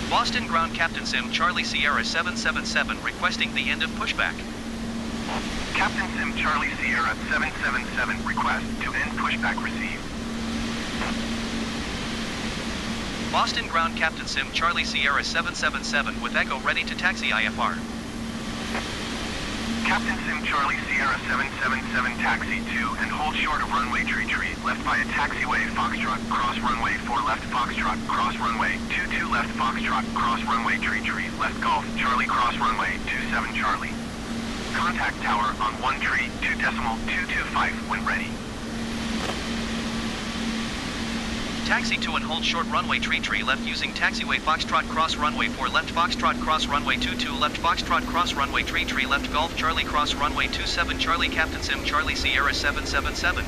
Boston Ground Captain Sim Charlie Sierra 777 requesting the end of pushback. Captain Sim Charlie Sierra 777 request to end pushback received. Boston Ground Captain Sim Charlie Sierra 777 with Echo ready to taxi IFR. Captain Sim Charlie Sierra 777 taxi to and hold short of runway tree left via taxiway Foxtrot cross runway 4 left Foxtrot cross runway 22 left Foxtrot cross runway tree left Golf Charlie cross runway 27 Charlie. Contact tower on 1 tree 2.225 when ready. Taxi to and hold short runway tree left using taxiway Foxtrot cross runway 4 left Foxtrot cross runway 22 left Foxtrot cross runway tree left Golf Charlie cross runway 27 Charlie Captain Sim Charlie Sierra 777.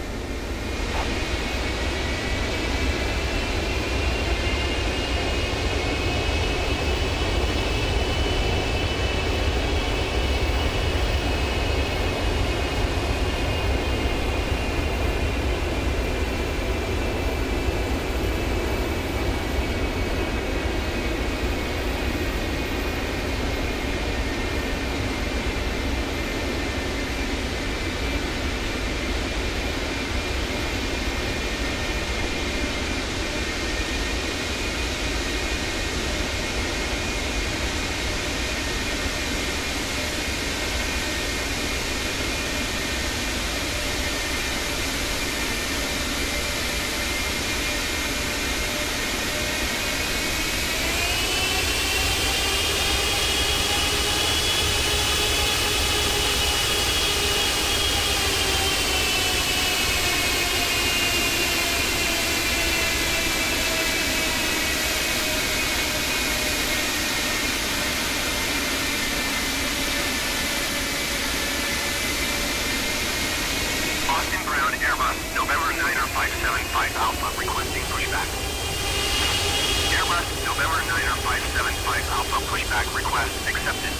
November 9er 575 Alpha requesting pushback. Airbus November 9er 575 Alpha pushback request accepted.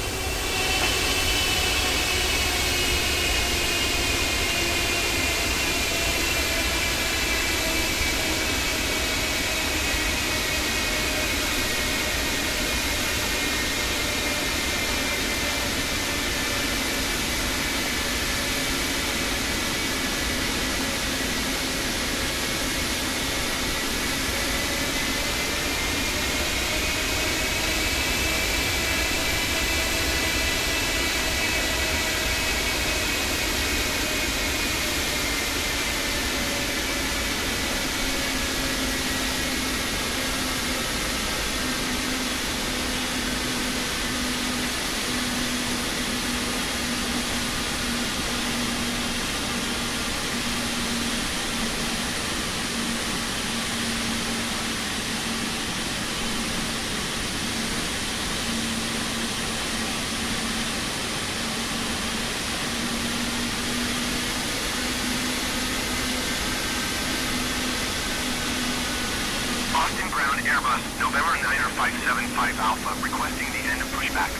Airbus November 9er 575 Alpha requesting the end of pushback.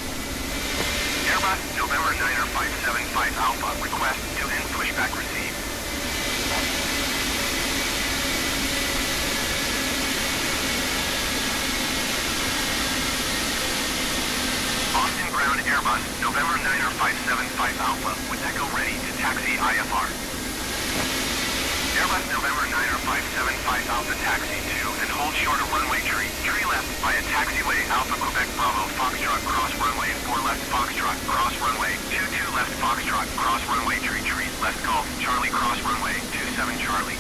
Airbus November 9er 575 Alpha request to end pushback received. Boston Ground Airbus November 9er 575 Alpha with Echo ready to taxi IFR. Airbus November 9er 575 Alpha taxi to and hold short of runway tree left via taxiway Alpha Quebec Bravo Foxtrot cross runway 4 left Foxtrot cross runway 22 left Foxtrot cross runway tree left Golf Charlie cross runway 27 Charlie.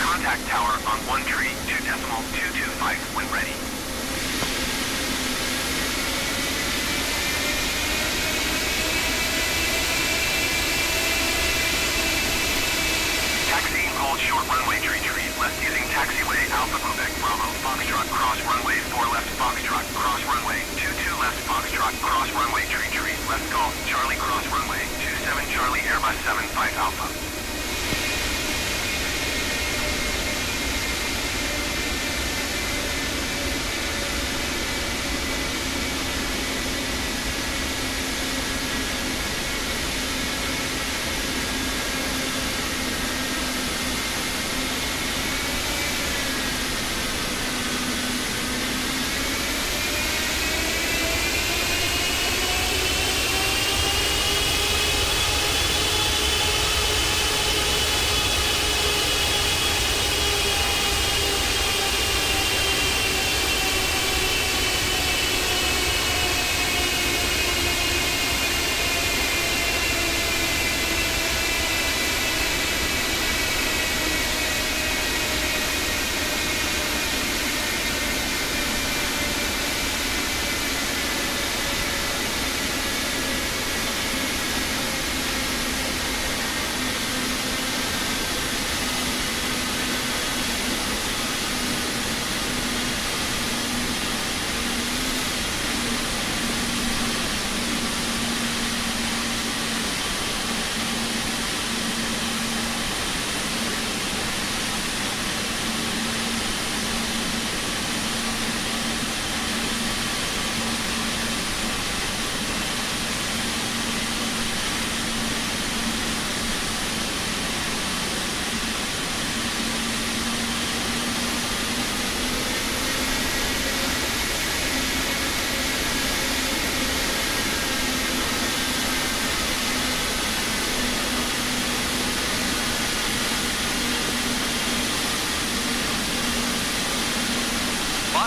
Contact tower on 1 tree 2.225 when ready. Hold short runway tree left using taxiway Alpha Quebec Bravo Foxtrot cross runway 4 left Foxtrot cross runway 22 left Foxtrot cross runway tree left Golf Charlie cross runway 27 Charlie Airbus 75 Alpha.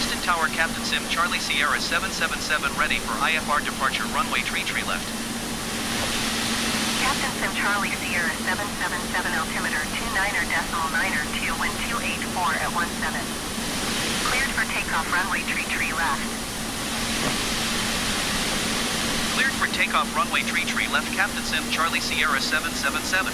Boston Tower, Captain Sim, Charlie Sierra 777 ready for IFR departure, runway tree left. Captain Sim, Charlie Sierra 777 altimeter 29.902, wind 284 at 17. Cleared for takeoff, runway tree left. Cleared for takeoff, runway tree left, Captain Sim, Charlie Sierra 777.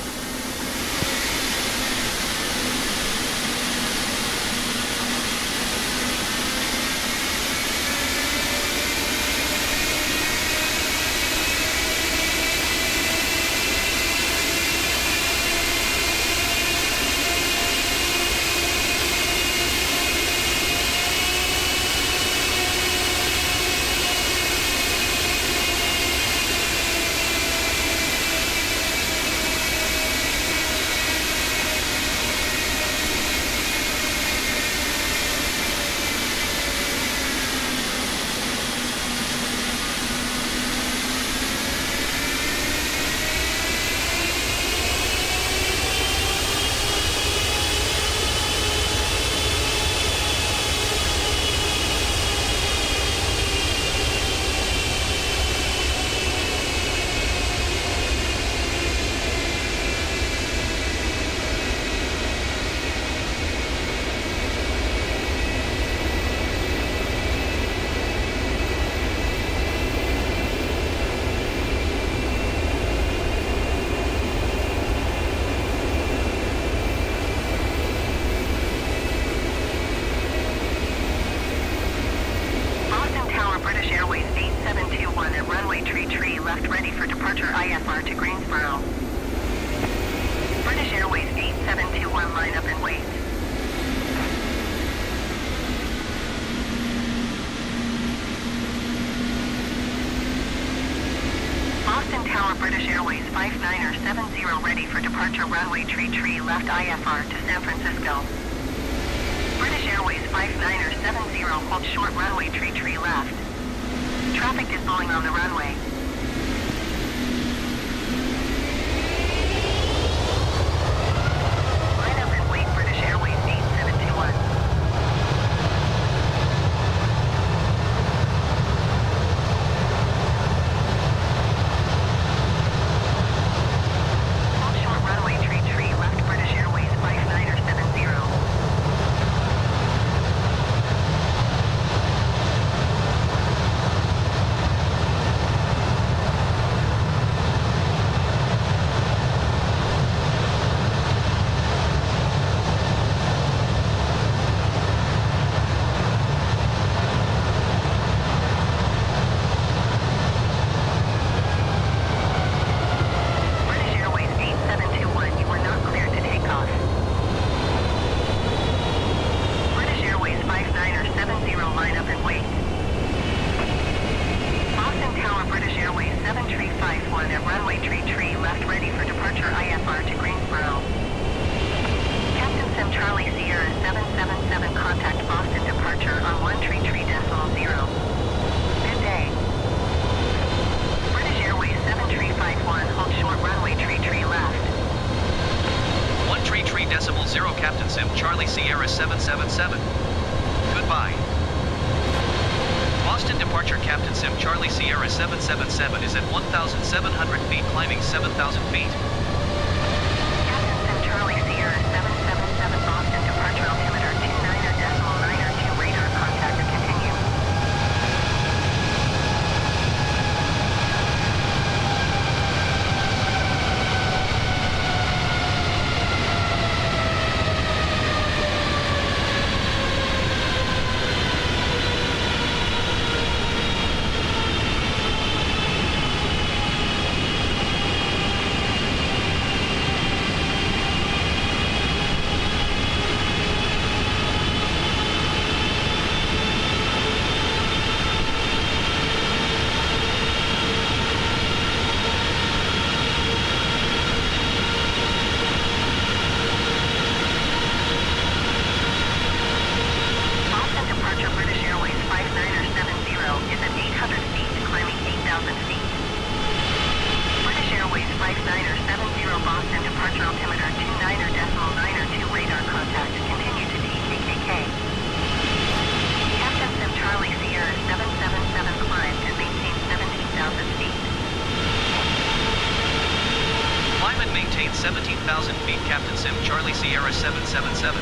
Left ready for departure IFR to Greensboro. British Airways 8721, line up and wait. Boston Tower, British Airways 5970 ready for departure, runway tree left IFR to San Francisco. British Airways 5970, hold short, runway tree left. Traffic is Boeing on the runway. Captain Sim, Charlie Sierra 777. Goodbye. Boston departure, Captain Sim, Charlie Sierra 777 is at 1,700 feet, climbing 7,000 feet. Captain Sim, Charlie Sierra 777, Boston departure, altimeter 29.902, radar contact continue. 777.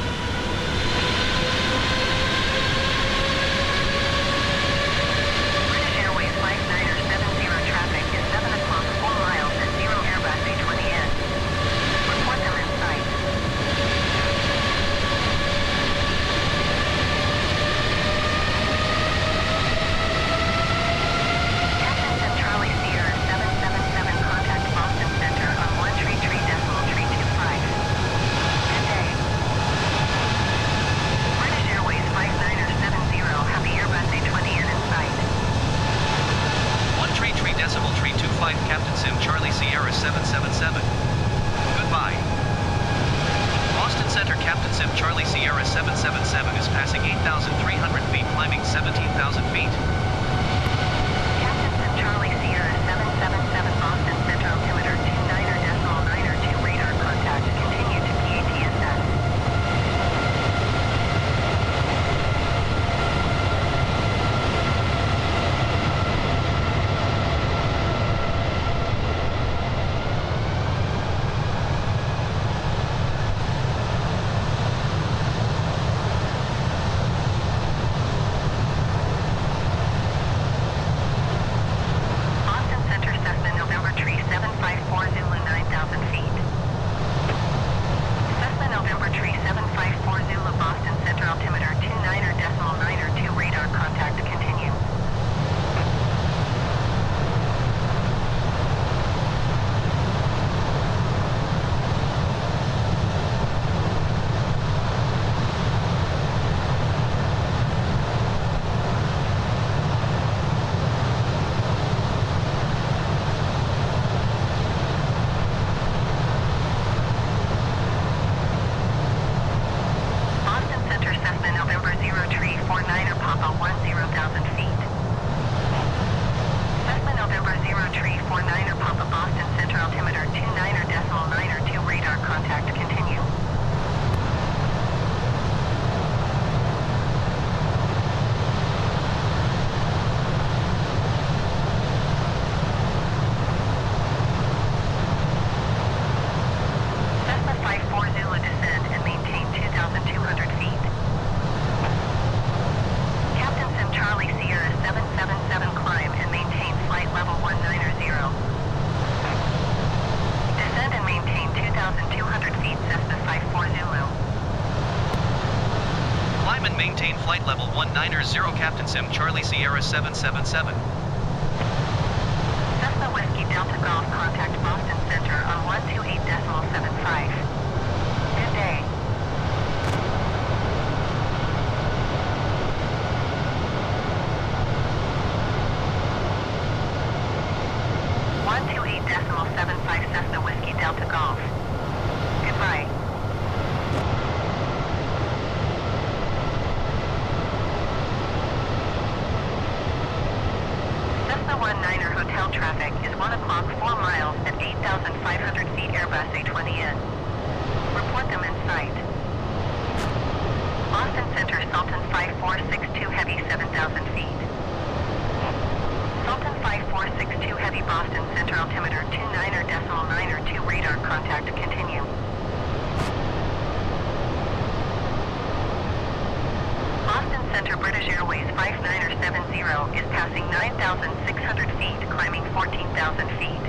British Airways 5970 traffic is 7 o'clock 4 miles at 0 Airbus A20N. Report them in sight. Captain Sim Charlie Sierra 777 contact Boston Center on 133.325. Good day. British Airways 5970 have the Airbus A20N in sight. 133.325 Captain Sim Charlie Sierra 777. Goodbye. Boston Center Captain Sim Charlie Sierra 777 is passing 8,300 feet, climbing 17,000 feet. Captain Sim Charlie Sierra 777 Boston Center altimeter 29.902 radar contact continue to PATSS. Boston Center Cessna November Tree 754 Zulu 9,000 feet. Cessna November Tree 754 Zulu Boston Center altimeter 29.902 radar contact continue. Boston Center Cessna November 0 Tree 49er Papa 10,000 feet. Cessna November 0 Tree 49er Papa Boston Center altimeter 29.902 radar contact continue. Cessna 54 Zulu descend and maintain 2,200 feet. Captain Sim Charlie Sierra 777 climb and maintain flight level 190. Descend and maintain 2,200 feet Cessna 54 Zulu. Climb and maintain flight level 190 Captain Sim Charlie Sierra 777. Cessna Whiskey Delta Golf contact Boston Center on 128.75. Good day. .75 Cessna Whiskey Delta Golf. Goodbye. Cessna 19er hotel traffic is 1 o'clock 4 miles at 8,500 feet Airbus A20N. Report them in sight. Boston Center Sultan 5462 Heavy 7,000 feet. Sultan 5462 Heavy Boston Center altimeter 29.902 radar contact continue. Boston Center British Airways 5970 is passing 9,600 feet, climbing 14,000 feet.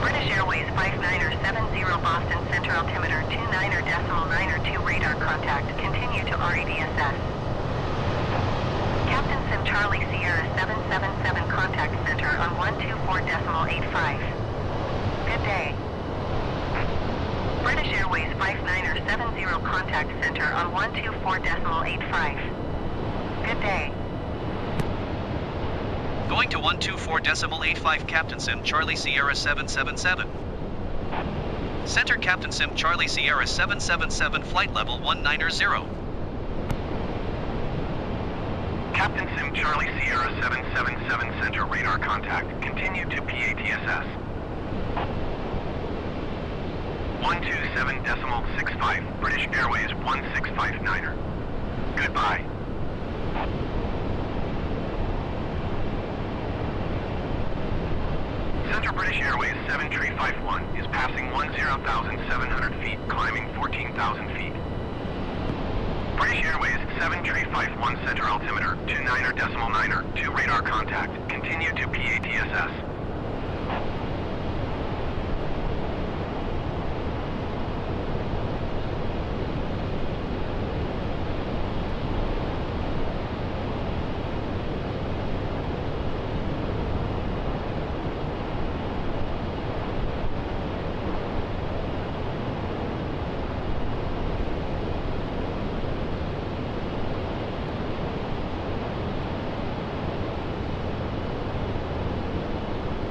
British Airways 5970 Boston Center altimeter 29.902 radar contact continue to RADSS. Captain Sim Charlie Sierra 777 contact center on 124.85. Good day. British Airways 5970 contact center on 124.85. Good day. Going to 124.85 Captain Sim Charlie Sierra 777. Center Captain Sim Charlie Sierra 777 flight level 190. Captain Sim Charlie Sierra 777 center radar contact. Continue to PATSS. 127.65 British Airways 1659er. Goodbye. Center British Airways 7351 is passing 10,700 feet, climbing 14,000 feet. British Airways 7351 center altimeter 29.9, 2 radar contact. Continue to PATSS.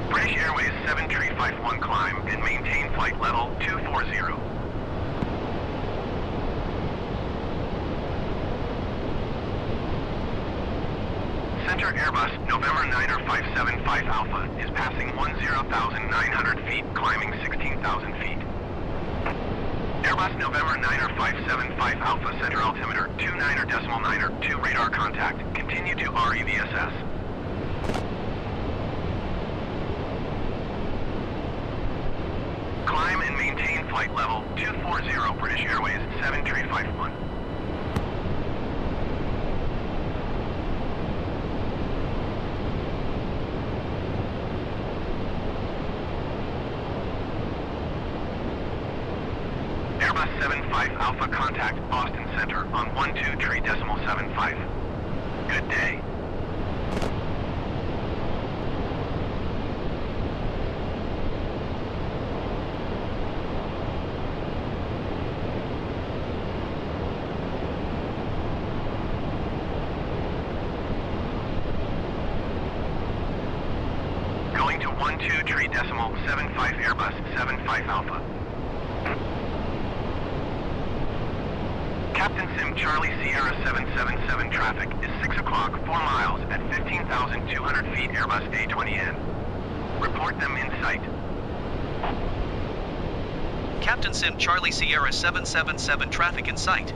British Airways 7351 climb and maintain flight level 240. Center Airbus November 9er 575 Alpha is passing 10,900 feet, climbing 16,000 feet. Airbus November 9er 575 Alpha center altimeter 29.9, 2 radar contact. Continue to REVSS. Climb and maintain flight level 240 British Airways 7351. Airbus 75 Alpha contact Boston Center on 123.75. Good day. Going to 123.75 Airbus 75 Alpha. Captain Sim Charlie Sierra 777 traffic is 6 o'clock, 4 miles at 15,200 feet Airbus A20N. Report them in sight. Captain Sim Charlie Sierra 777 traffic in sight.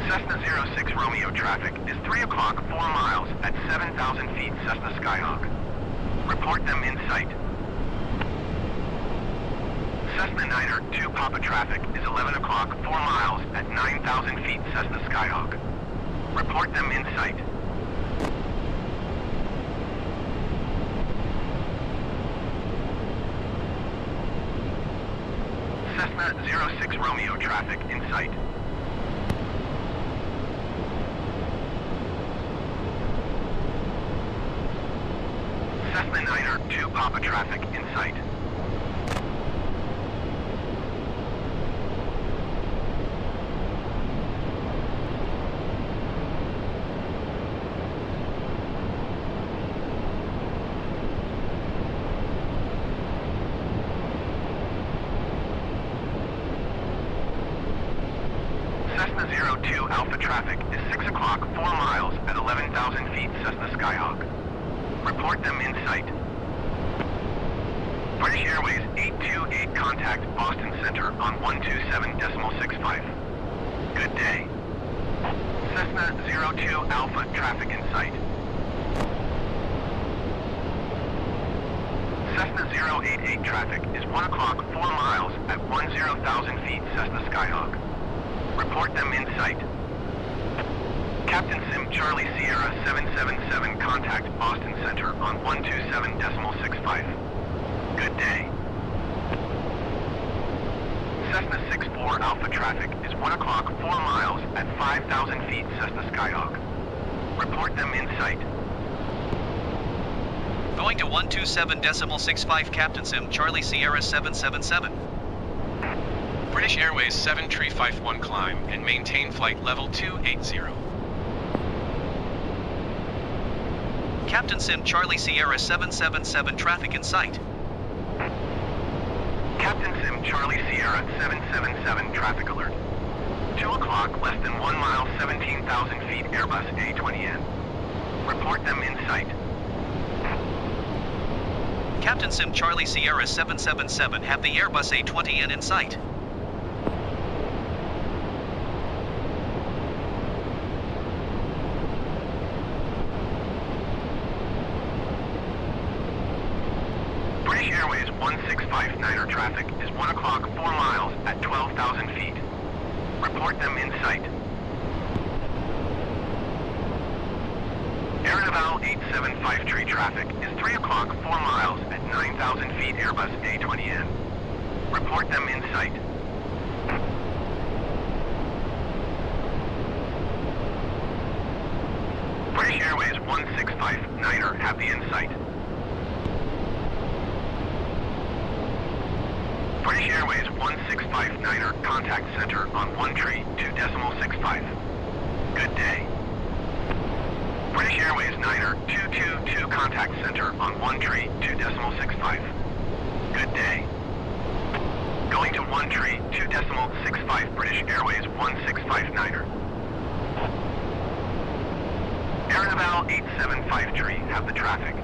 Cessna 06 Romeo traffic is 3 o'clock, 4 miles at 7,000 feet Cessna Skyhawk. Report them in sight. Cessna 9er 2 Papa traffic is 11 o'clock, 4 miles at 9,000 feet Cessna Skyhawk. Report them in sight. Cessna 06 Romeo traffic in sight. Cessna 9er 2 Papa traffic in sight. Cessna 02 Alpha traffic is 6 o'clock, 4 miles at 11,000 feet Cessna Skyhawk. Report them in sight. British Airways 828 contact Boston Center on 127.65. Good day. Cessna 02 Alpha traffic in sight. Cessna 088 traffic is 1 o'clock, 4 miles at 10,000 feet Cessna Skyhawk. Report them in sight. Captain Sim Charlie Sierra 777 contact Boston Center on 127.65. Good day. Cessna 64 Alpha traffic is 1 o'clock, 4 miles at 5,000 feet Cessna Skyhawk. Report them in sight. Going to 127.65 Captain Sim Charlie Sierra 777. British Airways 7351 climb and maintain flight level 280. Captain Sim Charlie Sierra 777 traffic in sight. Captain Sim Charlie Sierra 777 traffic alert. 2 o'clock, less than 1 mile, 17,000 feet, Airbus A20N. Report them in sight. Captain Sim Charlie Sierra 777 have the Airbus A20N in sight. British Airways 1659er traffic is 1 o'clock, 4 miles at 12,000 feet. Report them in sight. Air Naval 875 traffic is 3 o'clock, 4 miles at 9,000 feet, Airbus A20N. Report them in sight. British Airways 1659er have the insight. British Airways 1659er contact center on 132.65. Good day. British Airways 9er 222 contact center on 132.65. Good day. Going to 132.65 British Airways 1659er. Air Naval 875 have the traffic.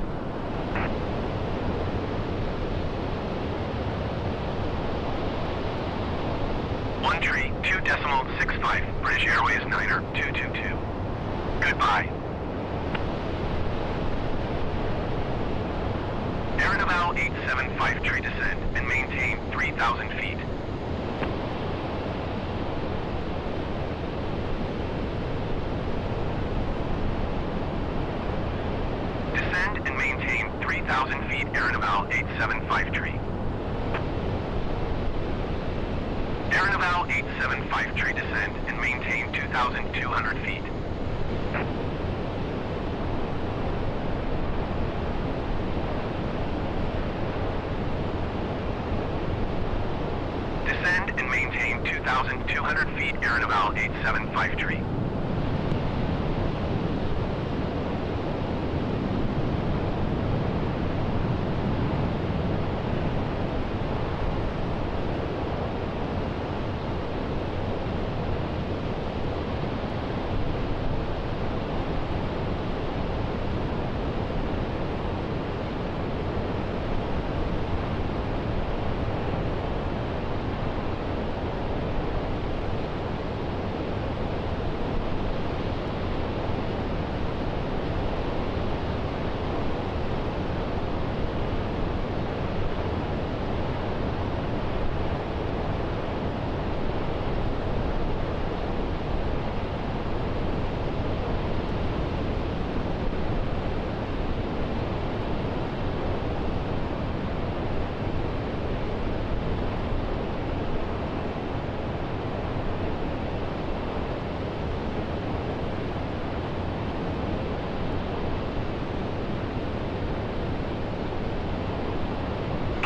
One tree, 2.65, British Airways 9er 222. Goodbye. Air Naval 875 descend and maintain 3,000 feet. Descend and maintain 3,000 feet, Air Naval 875 Air Naval 875 descend and maintain 2,200 feet. Descend and maintain 2,200 feet, Air Naval 875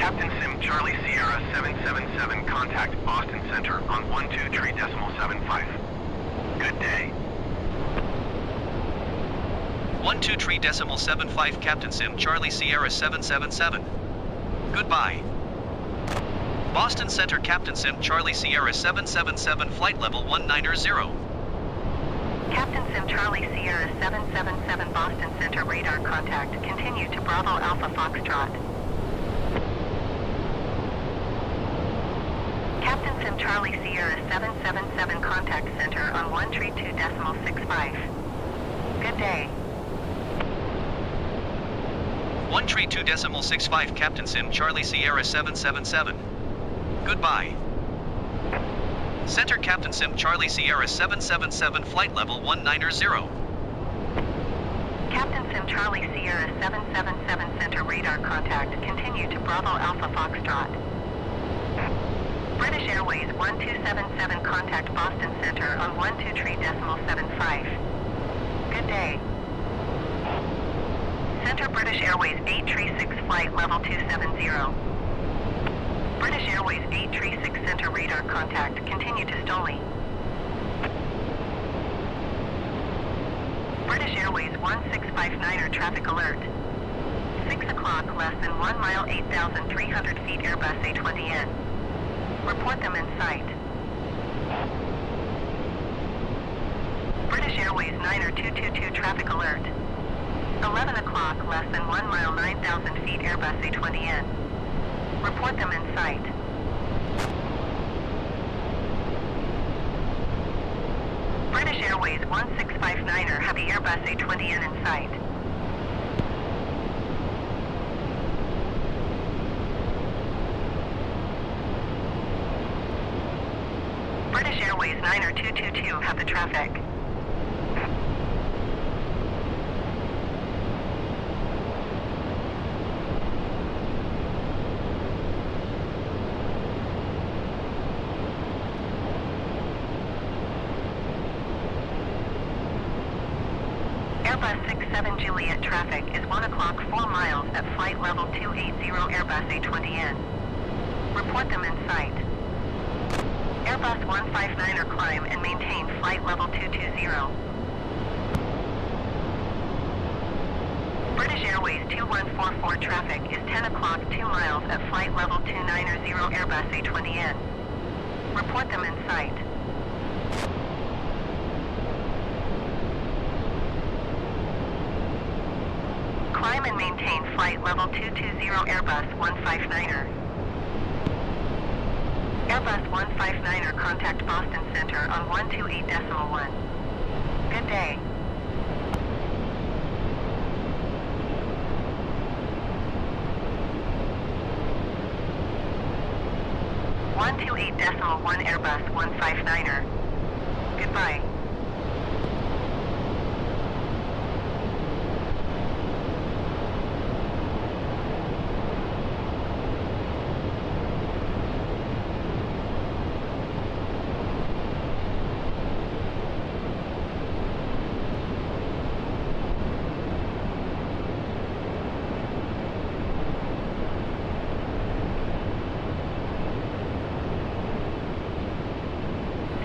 Captain Sim Charlie Sierra 777 contact Boston Center on 123.75. Good day. 123.75 Captain Sim Charlie Sierra 777. Goodbye. Boston Center Captain Sim Charlie Sierra 777 flight level 190. Captain Sim Charlie Sierra 777 Boston Center radar contact. Continue to Bravo Alpha Foxtrot. Captain Sim Charlie Sierra 777 contact center on 132.65. Good day. 132.65 Captain Sim Charlie Sierra 777. Goodbye. Center Captain Sim Charlie Sierra 777 flight level 190. Captain Sim Charlie Sierra 777 center radar contact. Continue to Bravo Alpha Foxtrot. British Airways 1277 contact Boston Center on 123.75. Good day. Center British Airways 836 flight level 270. British Airways 836 Center radar contact. Continue to Stoley. British Airways 1659er traffic alert. 6 o'clock, less than 1 mile, 8,300 feet, Airbus A20N. Report them in sight. British Airways 9er 222 traffic alert. 11 o'clock, less than 1 mile, 9,000 feet, Airbus A20N. Report them in sight. British Airways 1659er heavy Airbus A20N in sight. British Airways 9er 222 have the traffic. Airbus 67 Juliet traffic is 1 o'clock 4 miles at flight level 280 Airbus A20N. Report them in sight. Airbus 159er climb and maintain flight level 220. British Airways 2144 traffic is 10 o'clock 2 miles at flight level 290 Airbus A20N. Report them in sight. Climb and maintain flight level 220 Airbus 159er. Airbus 159er contact Boston Center on 128.1. Good day. .1 Airbus 159er. Goodbye.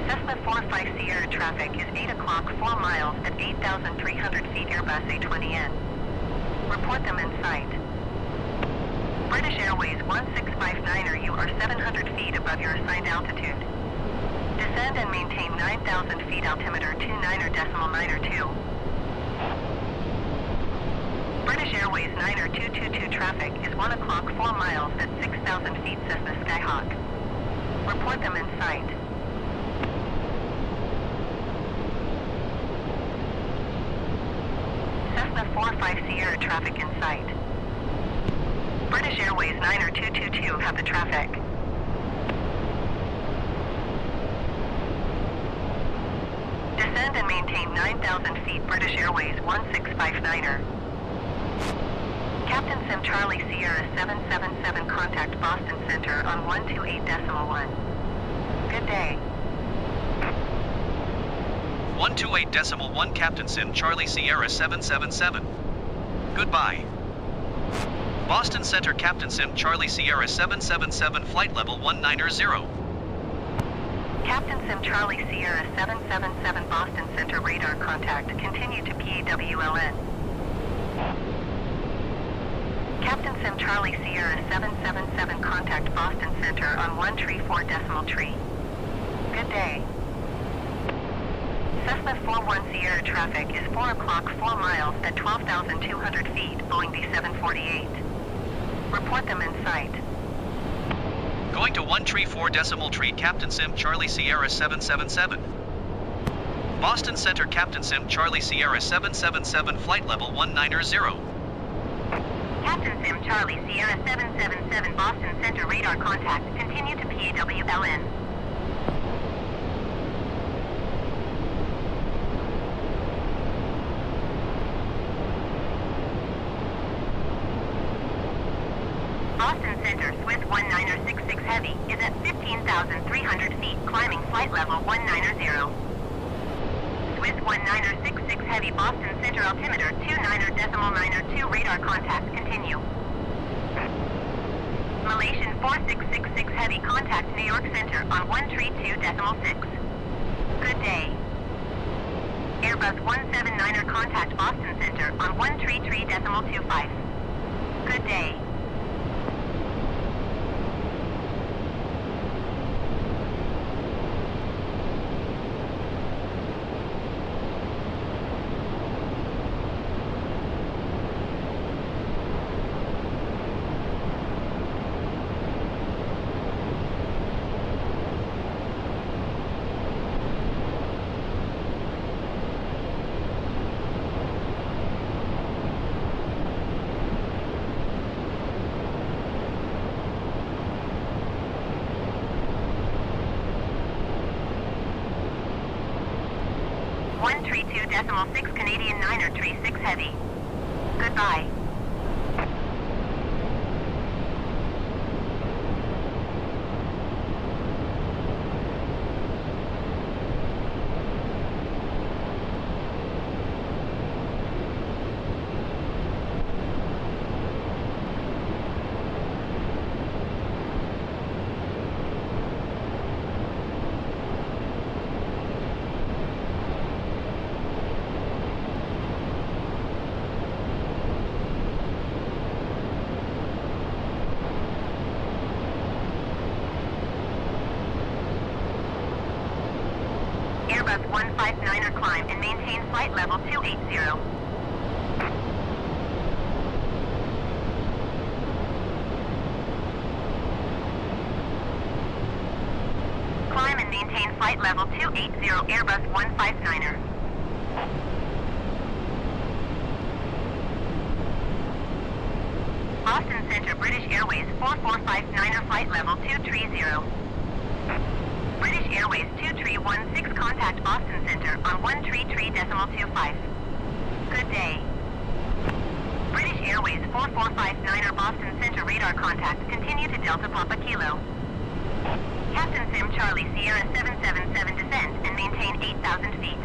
Cessna 45 Sierra traffic is 8 o'clock 4 miles at 8,300 feet Airbus A20N. Report them in sight. British Airways 1659er, you are 700 feet above your assigned altitude. Descend and maintain 9,000 feet altimeter 29.92. British Airways 9er 222 traffic is 1 o'clock 4 miles at 6,000 feet Cessna Skyhawk. Report them in sight. Cessna 45 Sierra traffic in sight. British Airways 9er 222 have the traffic. Descend and maintain 9,000 feet British Airways 1659er. Captain Sim Charlie Sierra 777 contact Boston Center on 128.1. Good day. 128.1 Captain Sim Charlie Sierra 777. Goodbye. Boston Center Captain Sim Charlie Sierra 777 flight level 190. Captain Sim Charlie Sierra 777 Boston Center radar contact. Continue to PAWLN. Captain Sim Charlie Sierra 777 contact Boston Center on 134.3. Good day. Cessna 41 Sierra traffic is 4 o'clock 4 miles at 12,200 feet, Boeing B748. Report them in sight. Going to 134.3 Captain Sim Charlie Sierra 777. Boston Center Captain Sim Charlie Sierra 777 flight level 190. Captain Sim Charlie Sierra 777 Boston Center radar contact. Continue to PAWLN. Boston Center Swiss 1966 Heavy is at 15,300 feet, climbing flight level 190. Swiss 1966 Heavy Boston Center altimeter 29.92 radar contact continue. Malaysian 4666 Heavy contact New York Center on 132.6. Good day. Airbus 179er contact Boston Center on 133.25. Good day. .6 Canadian 9er 36 Heavy. Goodbye. Airbus 159er climb and maintain flight level 280. Climb and maintain flight level 280 Airbus 159er. Boston Center British Airways 4459er flight level 230. British Airways 2316 contact Boston Center on 133.25. Good day. British Airways 4459er Boston Center radar contact continue to Delta Papa Kilo. Captain Sim Charlie Sierra 777 descend and maintain 8,000 feet.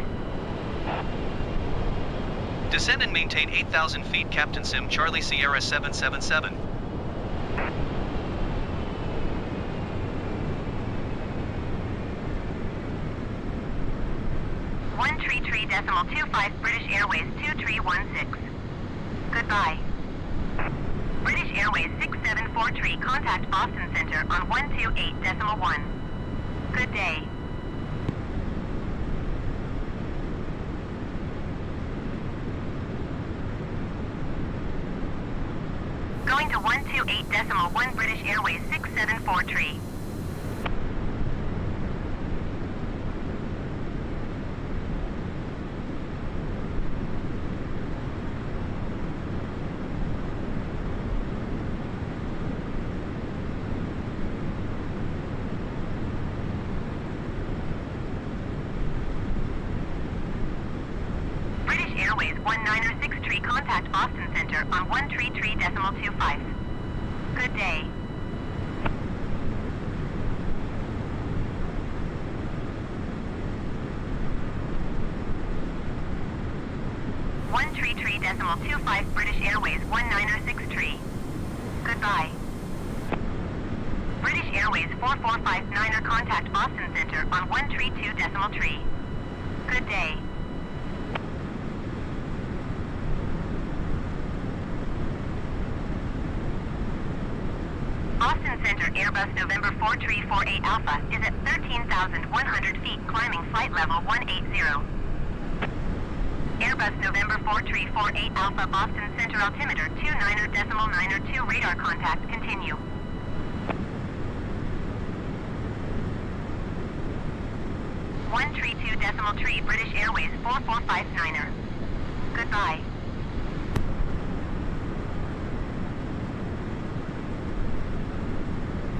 Descend and maintain 8,000 feet, Captain Sim Charlie Sierra 777. .25 British Airways 2316. Goodbye. British Airways 6743 contact Boston Center on 128.1. Good day. Going to 128.1 British Airways 6743. Airways 1963 contact Boston Center on 133.25. Good day. .25 British Airways 1963. Goodbye. British Airways 4459er contact Boston Center on 132.3. Good day. Boston Center Airbus November 4348 Alpha is at 13,100 feet climbing flight level 180. Airbus November 4348 Alpha Boston Center altimeter 29.92 radar contact continue. .3 British Airways 4459er. Goodbye.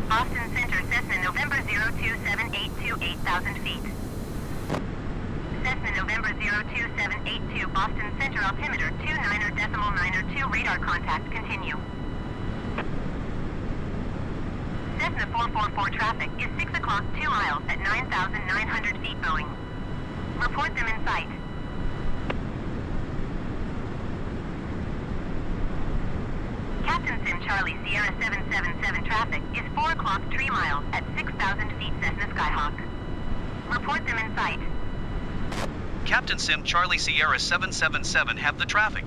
Boston Center Cessna November 02782 8,000 feet. Cessna November 02782 Boston Center altimeter 29.92 radar contact continue. Cessna 444 traffic is 6 o'clock 2 miles at 9,900 feet Boeing. Report them in sight. Sierra 777 traffic is 4 o'clock 3 miles at 6,000 feet Cessna Skyhawk. Report them in sight. Captain Sim Charlie Sierra 777 have the traffic.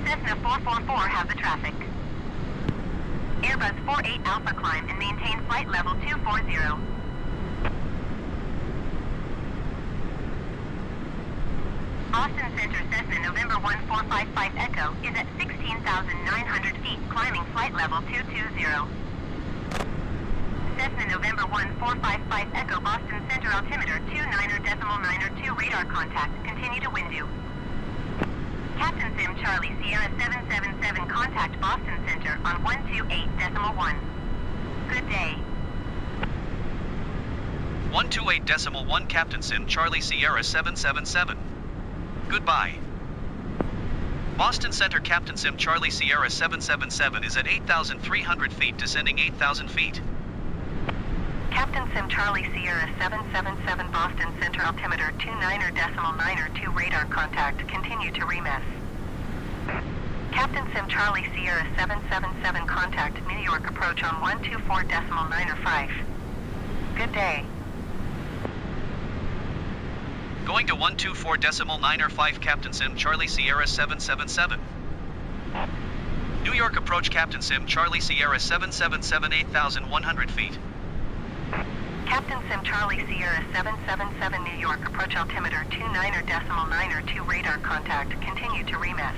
Cessna 444 have the traffic. Airbus 48 Alpha climb and maintain flight level 240. Boston Center Cessna November 1455 Echo is at 16,900 feet, climbing flight level 220. Cessna November 1455 Echo Boston Center altimeter 29.92 radar contact, continue to wind you. Captain Sim Charlie Sierra 777 contact Boston Center on 128.1. Good day. 128.1 Captain Sim Charlie Sierra 777. Goodbye. Boston Center Captain Sim Charlie Sierra 777 is at 8,300 feet, descending 8,000 feet. Captain Sim Charlie Sierra 777 Boston Center altimeter 29.92 radar contact, continue to remiss. Captain Sim Charlie Sierra 777 contact New York approach on 124.95. Good day. Going to 124.95 Captain Sim Charlie Sierra 777. New York approach Captain Sim Charlie Sierra 777 8,100 feet. Captain Sim Charlie Sierra 777 New York approach altimeter 29.92 radar contact, continue to remiss.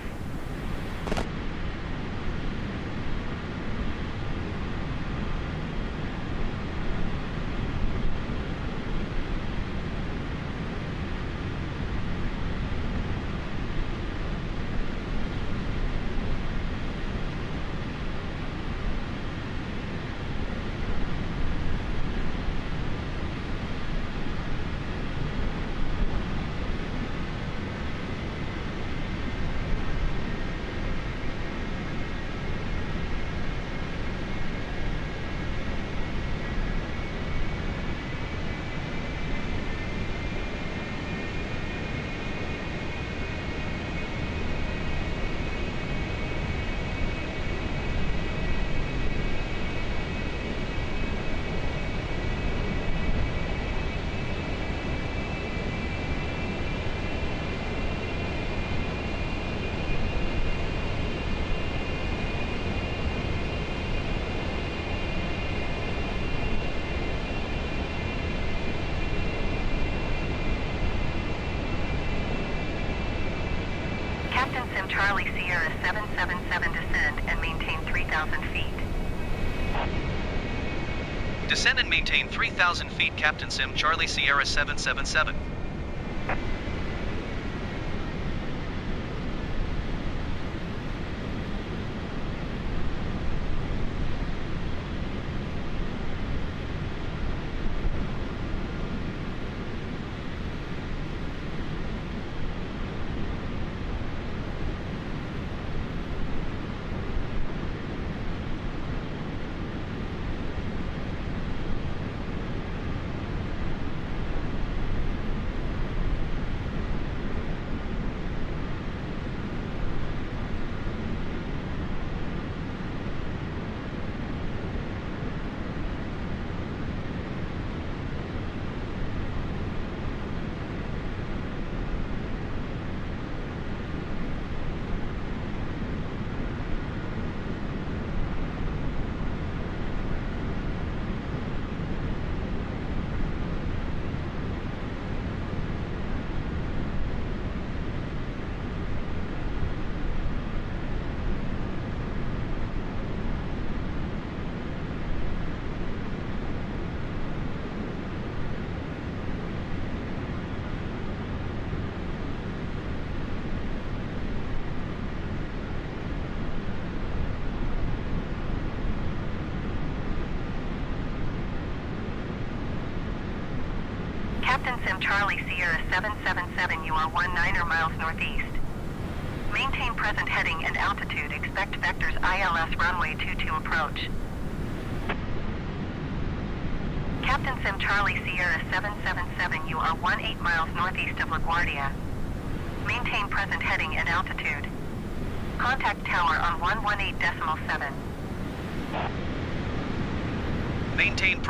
Captain Sim Charlie Sierra 777 descend and maintain 3,000 feet. Descend and maintain 3,000 feet Captain Sim Charlie Sierra 777. Captain Sim Charlie Sierra 777, you are 19 miles northeast. Maintain present heading and altitude. Expect vectors ILS runway 22 approach. Captain Sim Charlie Sierra 777, you are 18 miles northeast of LaGuardia. Maintain present heading and altitude. Contact tower on 118.7. Maintain presence.